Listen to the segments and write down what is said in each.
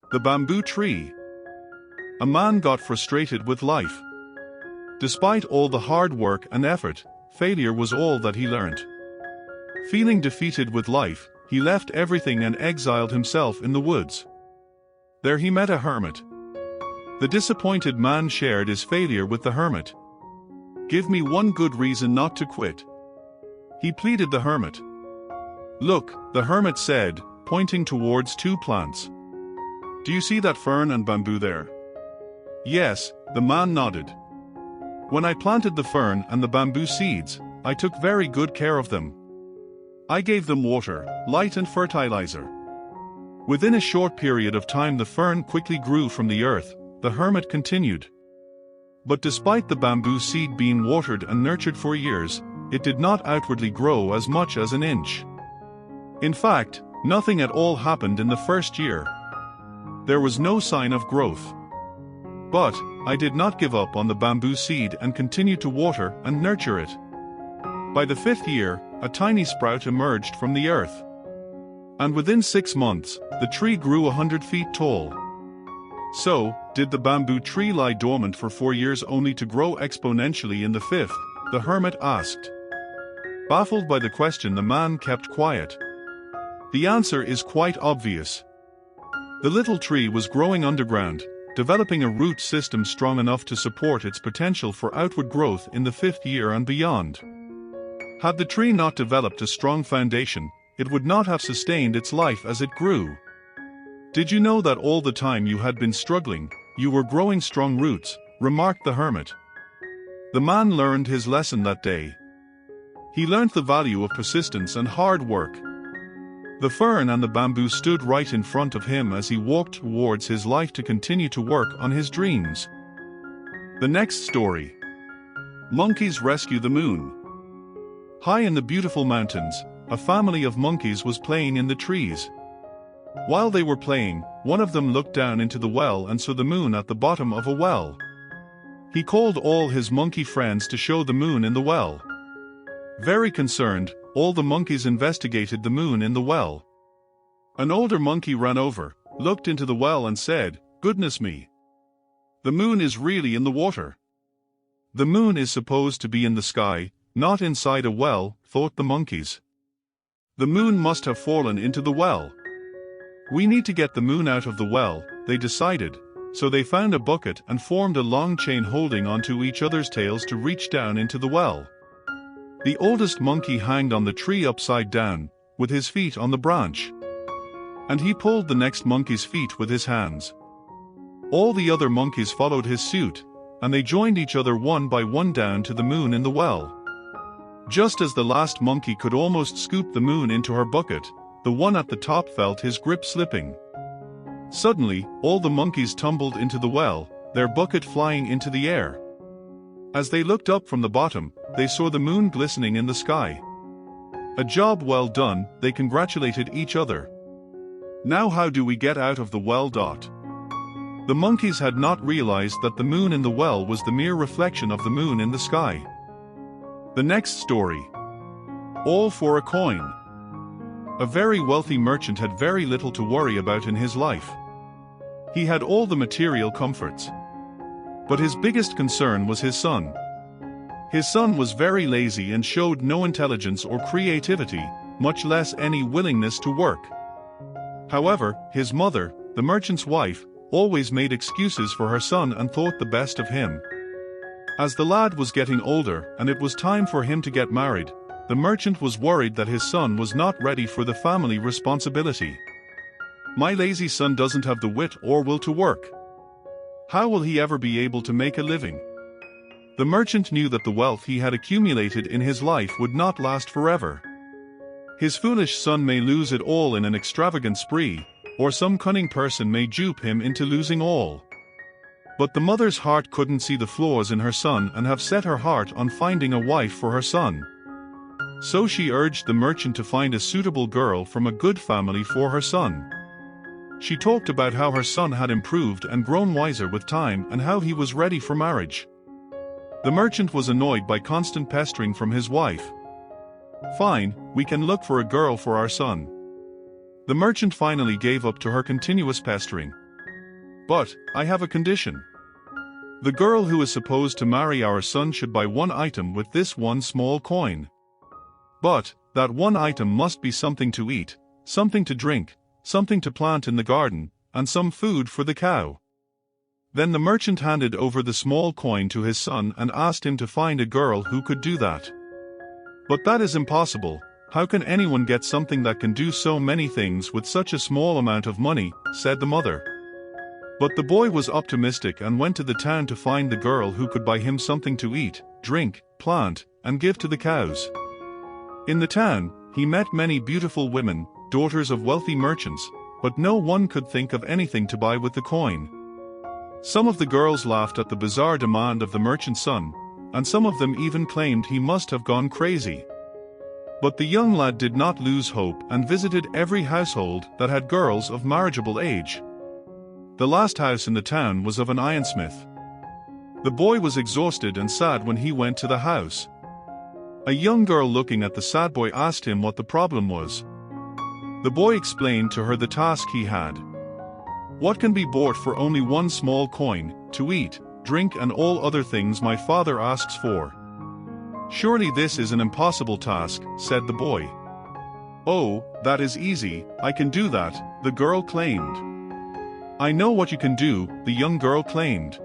The bamboo tree. A man got frustrated with life. Despite all the hard work and effort, failure was all that he learned. Feeling defeated with life, he left everything and exiled himself in the woods. There he met a hermit. The disappointed man shared his failure with the hermit. "Give me one good reason not to quit," he pleaded the hermit. "Look," the hermit said, pointing towards two plants. "Do you see that fern and bamboo there?" "Yes," the man nodded. "When I planted the fern and the bamboo seeds, I took very good care of them. I gave them water, light and fertilizer. Within a short period of time the fern quickly grew from the earth," the hermit continued. "But despite the bamboo seed being watered and nurtured for years, it did not outwardly grow as much as an inch. In fact, nothing at all happened in the first year. There was no sign of growth. But I did not give up on the bamboo seed and continued to water and nurture it. By the 5th year, a tiny sprout emerged from the earth. And within 6 months, the tree grew 100 feet tall." "So, did the bamboo tree lie dormant for 4 years only to grow exponentially in the 5th?" the hermit asked. Baffled by the question, the man kept quiet. The answer is quite obvious. The little tree was growing underground, developing a root system strong enough to support its potential for outward growth in the 5th year and beyond. Had the tree not developed a strong foundation, it would not have sustained its life as it grew. "Did you know that all the time you had been struggling, you were growing strong roots?" remarked the hermit. The man learned his lesson that day. He learned the value of persistence and hard work. The fern and the bamboo stood right in front of him as he walked towards his life to continue to work on his dreams. The next story. Monkeys rescue the moon. High in the beautiful mountains, a family of monkeys was playing in the trees. While they were playing, one of them looked down into the well and saw the moon at the bottom of a well. He called all his monkey friends to show the moon in the well. Very concerned, all the monkeys investigated the moon in the well. An older monkey ran over, looked into the well and said, "Goodness me! The moon is really in the water." "The moon is supposed to be in the sky, not inside a well," thought the monkeys. "The moon must have fallen into the well. We need to get the moon out of the well," they decided, so they found a bucket and formed a long chain holding onto each other's tails to reach down into the well. The oldest monkey hung on the tree upside down, with his feet on the branch. And he pulled the next monkey's feet with his hands. All the other monkeys followed his suit, and they joined each other one by one down to the moon in the well. Just as the last monkey could almost scoop the moon into her bucket, the one at the top felt his grip slipping. Suddenly, all the monkeys tumbled into the well, their bucket flying into the air. As they looked up from the bottom, they saw the moon glistening in the sky. "A job well done," they congratulated each other. "Now how do we get out of the well?" The monkeys had not realized that the moon in the well was the mere reflection of the moon in the sky. The next story. All for a coin. A very wealthy merchant had very little to worry about in his life. He had all the material comforts. But his biggest concern was his son. His son was very lazy and showed no intelligence or creativity, much less any willingness to work. However, his mother, the merchant's wife, always made excuses for her son and thought the best of him. As the lad was getting older and it was time for him to get married, the merchant was worried that his son was not ready for the family responsibility. "My lazy son doesn't have the wit or will to work. How will he ever be able to make a living?" The merchant knew that the wealth he had accumulated in his life would not last forever. His foolish son may lose it all in an extravagant spree, or some cunning person may dupe him into losing all. But the mother's heart couldn't see the flaws in her son and have set her heart on finding a wife for her son. So she urged the merchant to find a suitable girl from a good family for her son. She talked about how her son had improved and grown wiser with time and how he was ready for marriage. The merchant was annoyed by constant pestering from his wife. "Fine, we can look for a girl for our son." The merchant finally gave up to her continuous pestering. But, I have a condition. The girl who is supposed to marry our son should buy one item with this one small coin. But, that one item must be something to eat, something to drink, something to plant in the garden, and some food for the cow. Then the merchant handed over the small coin to his son and asked him to find a girl who could do that. But that is impossible. How can anyone get something that can do so many things with such a small amount of money, said the mother. But the boy was optimistic and went to the town to find the girl who could buy him something to eat, drink, plant, and give to the cows. In the town, he met many beautiful women, daughters of wealthy merchants, but no one could think of anything to buy with the coin. Some of the girls laughed at the bizarre demand of the merchant's son, and some of them even claimed he must have gone crazy. But the young lad did not lose hope and visited every household that had girls of marriageable age. The last house in the town was of an ironsmith. The boy was exhausted and sad when he went to the house. A young girl looking at the sad boy asked him what the problem was. The boy explained to her the task he had. What can be bought for only one small coin, to eat, drink and all other things my father asks for? Surely this is an impossible task, said the boy. Oh, that is easy, I can do that, the girl claimed. I know what you can do, the young girl claimed.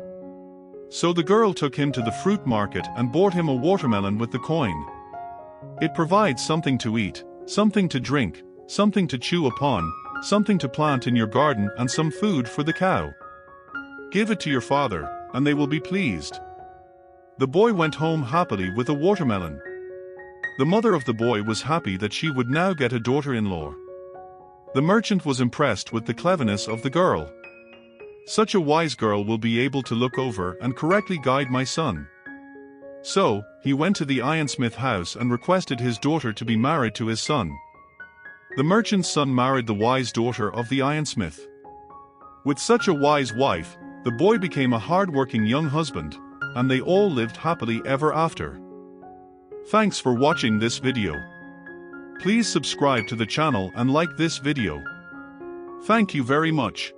So the girl took him to the fruit market and bought him a watermelon with the coin. It provides something to eat, something to drink, something to chew upon, something to plant in your garden and some food for the cow. Give it to your father, and they will be pleased. The boy went home happily with a watermelon. The mother of the boy was happy that she would now get a daughter-in-law. The merchant was impressed with the cleverness of the girl. Such a wise girl will be able to look over and correctly guide my son. So, he went to the ironsmith house and requested his daughter to be married to his son. The merchant's son married the wise daughter of the ironsmith. With such a wise wife, the boy became a hard-working young husband, and they all lived happily ever after. Thanks for watching this video. Please subscribe to the channel and like this video. Thank you very much.